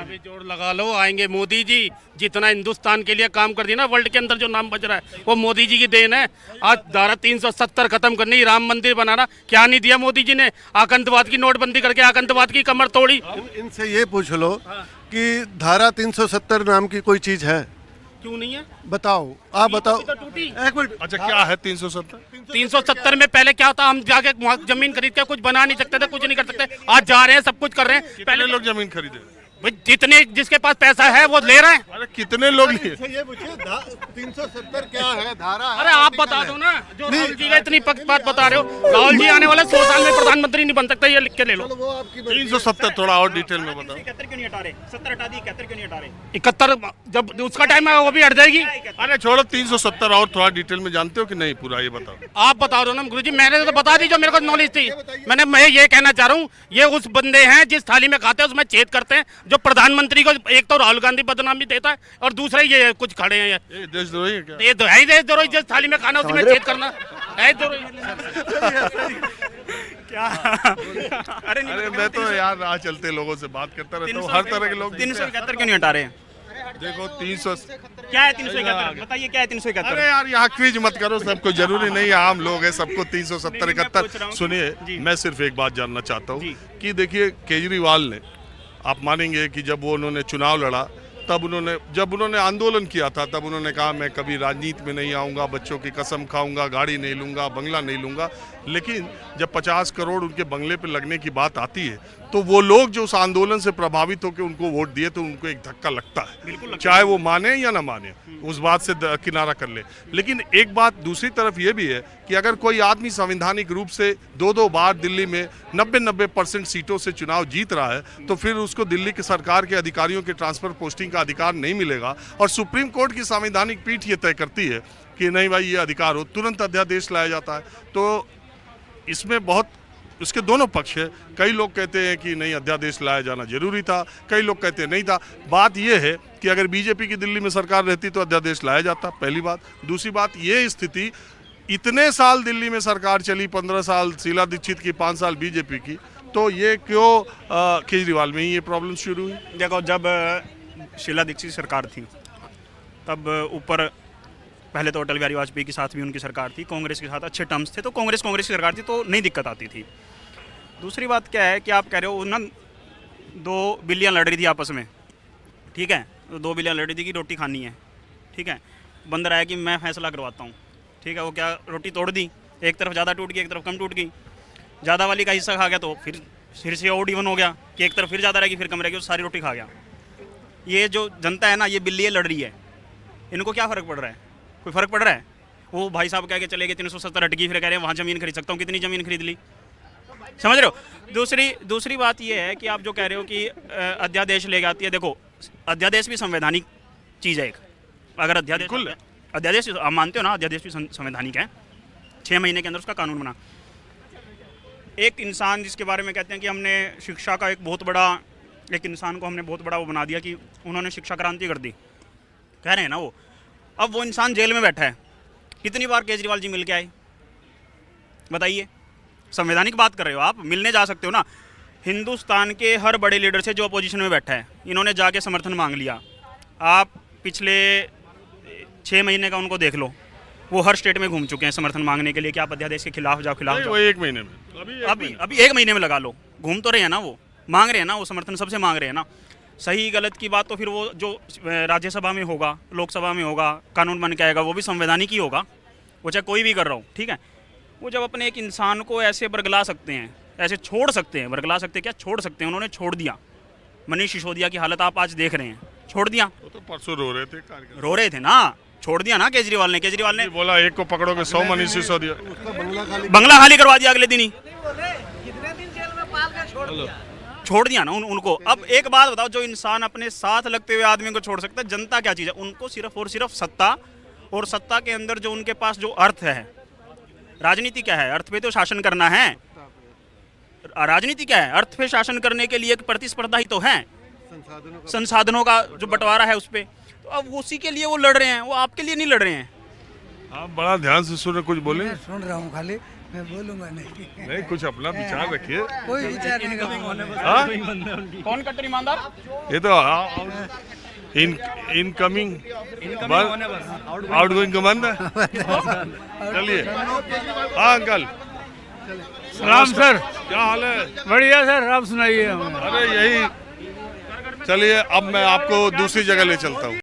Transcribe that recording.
भी जोड़ लगा लो, आएंगे मोदी जी। जितना हिंदुस्तान के लिए काम कर दिया ना, वर्ल्ड के अंदर जो नाम बज रहा है वो मोदी जी की देन है। आज धारा 370 खत्म करनी, राम मंदिर बनाना, क्या नहीं दिया मोदी जी ने। आतंकवाद की नोटबंदी करके आतंकवाद की कमर तोड़ी। इनसे ये पूछ लो कि धारा 370 नाम की कोई चीज है? क्यों नहीं है? बताओ, आप बताओ। तो टूटी। एक मिनट, अच्छा क्या है 370? 370 में पहले क्या होता, हम जाके वहाँ जमीन खरीद के कुछ बना नहीं सकते थे, कुछ नहीं कर सकते। आज जा रहे हैं, सब कुछ कर रहे हैं। पहले लोग जमीन खरीदे, भाई जितने जिसके पास पैसा है वो ले रहे हैं। अरे कितने लोग लिए? इनसे ये पूछिए 370 क्या है, धारा है? अरे आप बता दो ना, जो राहुल जी का इतनी बात बता रहे हो। राहुल जी आने वाले 100 साल में प्रधानमंत्री नहीं बन सकता, ये लिख के ले लो। चलो वो आपकी मर्जी। 370 थोड़ा और डिटेल में बताओ। 71 क्यों नहीं हटा रहे? 70 हटा दी, 71 क्यों नहीं हटा रहे? 71 जब उसका टाइम है वो भी हट जाएगी। अरे छोड़ो 370 और थोड़ा डिटेल में जानते हो कि नहीं पूरा ये बताओ। आप बता दो ना गुरुजी, मैंने तो बता दी जो मेरे को नॉलेज थी। मैं ये कहना चाह रहा हूँ, ये उस बंदे हैं जिस थाली में खाते हैं उसमें छेद करते हैं। जो प्रधानमंत्री को एक तो राहुल गांधी बदनामी देता है और दूसरा ये कुछ खड़े हैं। ये देशद्रोही है क्या? ये तो है ही देशद्रोही, जिस थाली में खाना उसी में छेद करना है देशद्रोही। क्या? अरे नहीं, अरे मैं तो यार राह चलते लोगों से बात करता रहता हूँ, हर तरह के लोग। 371 क्यों नहीं हटा रहे? देखो 300। क्या है 371? बताइए क्या है 371? अरे यार यहाँ क्विज मत करो, सबको जरूरी नहीं है, आम लोग हैं, सबको 370 71। सुनिए, मैं सिर्फ एक बात जानना चाहता हूँ कि देखिए केजरीवाल ने, आप मानेंगे कि जब वो उन्होंने चुनाव लड़ा तब जब उन्होंने आंदोलन किया था तब उन्होंने कहा मैं कभी राजनीति में नहीं आऊँगा, बच्चों की कसम खाऊंगा, गाड़ी नहीं लूँगा, बंगला नहीं लूँगा। लेकिन जब 50 करोड़ उनके बंगले पे लगने की बात आती है तो वो लोग जो उस आंदोलन से प्रभावित होकर उनको वोट दिए तो उनको एक धक्का लगता है, चाहे वो माने या ना माने, उस बात से किनारा कर ले। लेकिन एक बात दूसरी तरफ ये भी है कि अगर कोई आदमी संवैधानिक रूप से 2-2 बार दिल्ली में 90% सीटों से चुनाव जीत रहा है तो फिर उसको दिल्ली की सरकार के अधिकारियों के ट्रांसफर पोस्टिंग का अधिकार नहीं मिलेगा। और सुप्रीम कोर्ट की संवैधानिक पीठ ये तय करती है कि नहीं भाई ये अधिकार हो, तुरंत अध्यादेश लाया जाता है। तो इसमें बहुत उसके दोनों पक्ष है। कई लोग कहते हैं कि नहीं अध्यादेश लाया जाना जरूरी था, कई लोग कहते हैं नहीं था। बात यह है कि अगर बीजेपी की दिल्ली में सरकार रहती तो अध्यादेश लाया जाता, पहली बात। दूसरी बात, ये स्थिति इतने साल दिल्ली में सरकार चली, 15 साल शीला दीक्षित की, 5 साल बीजेपी की, तो ये क्यों केजरीवाल में ही ये प्रॉब्लम शुरू हुई? देखो, जब शीला दीक्षित सरकार थी तब ऊपर पहले तो अटल बिहारी वाजपेयी के साथ भी उनकी सरकार थी, कांग्रेस के साथ अच्छे टर्म्स थे, तो कांग्रेस की सरकार थी तो नहीं दिक्कत आती थी। दूसरी बात क्या है कि आप कह रहे हो ना 2 बिल्लियाँ लड़ रही थी आपस में, ठीक है, तो 2 बिल्लियाँ लड़ रही थी कि रोटी खानी है, ठीक है। बंदर आया कि मैं फैसला करवाता हूँ, ठीक है, वो क्या रोटी तोड़ दी, एक तरफ ज़्यादा टूट गई, एक तरफ कम टूट गई। ज़्यादा वाली का हिस्सा खा गया तो फिर से और इवन हो गया कि एक तरफ फिर ज़्यादा रहेगी, फिर कम रहेगी, सारी रोटी खा गया। ये जो जनता है ना, ये बिल्लियाँ लड़ रही है, इनको क्या फ़र्क पड़ रहा है? कोई फ़र्क पड़ रहा है? वो भाई साहब कह के चले गए 370 हट गई, फिर कह रहे हैं वहाँ ज़मीन खरीद सकता हूँ। कितनी ज़मीन खरीद ली, समझ रहे हो? दूसरी बात ये है कि आप जो कह रहे हो कि अध्यादेश ले आती है, देखो अध्यादेश भी संवैधानिक चीज़ है एक। अगर अध्यादेश आप मानते हो ना, अध्यादेश भी संवैधानिक है। 6 महीने के अंदर उसका कानून बना। एक इंसान जिसके बारे में कहते हैं कि हमने शिक्षा का एक इंसान को हमने बहुत बड़ा वो बना दिया कि उन्होंने शिक्षा क्रांति कर दी, कह रहे हैं ना वो। अब वो इंसान जेल में बैठा है, कितनी बार केजरीवाल जी मिल के आए बताइए? संवैधानिक बात कर रहे हो आप, मिलने जा सकते हो ना। हिंदुस्तान के हर बड़े लीडर से जो अपोजिशन में बैठा है, इन्होंने जाके समर्थन मांग लिया। आप पिछले 6 महीने का उनको देख लो, वो हर स्टेट में घूम चुके हैं समर्थन मांगने के लिए कि आप अध्यादेश के खिलाफ जाओ, खिलाफ जाओ। 1 महीने में अभी 1 महीने में लगा लो, घूम तो रहे हैं ना, वो मांग रहे हैं ना, वो समर्थन सबसे मांग रहे हैं ना। सही गलत की बात तो फिर वो जो राज्यसभा में होगा, लोकसभा में होगा, कानून बन के आएगा, वो भी संवैधानिक ही होगा, वो चाहे कोई भी कर रहा हो, ठीक है। वो जब अपने एक इंसान को ऐसे बरगला सकते हैं, ऐसे छोड़ सकते हैं, बरगला सकते क्या, छोड़ सकते हैं, उन्होंने छोड़ दिया। मनीष सिसोदिया की हालत आप आज देख रहे हैं, छोड़ दिया। वो तो परसों रो रहे थे ना, छोड़ दिया ना केजरीवाल ने बोला एक को पकड़ोगे 100 मनीष सिसोदिया, बंगला खाली करवा दिया अगले दिन ही, छोड़ दिया ना उनको। अब एक बात बताओ, जो इंसान अपने साथ लगते हुए आदमी को छोड़ सकता है, जनता क्या चीज़ है? उनको सिर्फ और सिर्फ सत्ता, और सत्ता के अंदर जो उनके पास जो अर्थ है, राजनीति क्या है? अर्थ पे तो शासन करना है। राजनीति क्या है? अर्थ पे शासन करने के लिए एक प्रतिस्पर्धा ही तो है, संसाधनों का जो बंटवारा है उस पर। तो अब उसी के लिए वो लड़ रहे हैं, वो आपके लिए नहीं लड़ रहे हैं। आप बड़ा ध्यान से सुन रहे, कुछ बोले? मैं सुन रहा हूँ खाली मैं बोलूंगा नहीं, नहीं, कुछ अपना विचार रखिए। कोई विचार नहीं करूंगा। हाँ? कौन कट्टर ईमानदार? ये तो इनकमिंग बंद, आउटगोइंग का बंद है। चलिए, हाँ अंकल, राम सर, क्या हाल है? बढ़िया सर, आप सुनाइए हमें। अरे यही, चलिए अब मैं आपको दूसरी जगह ले चलता हूँ।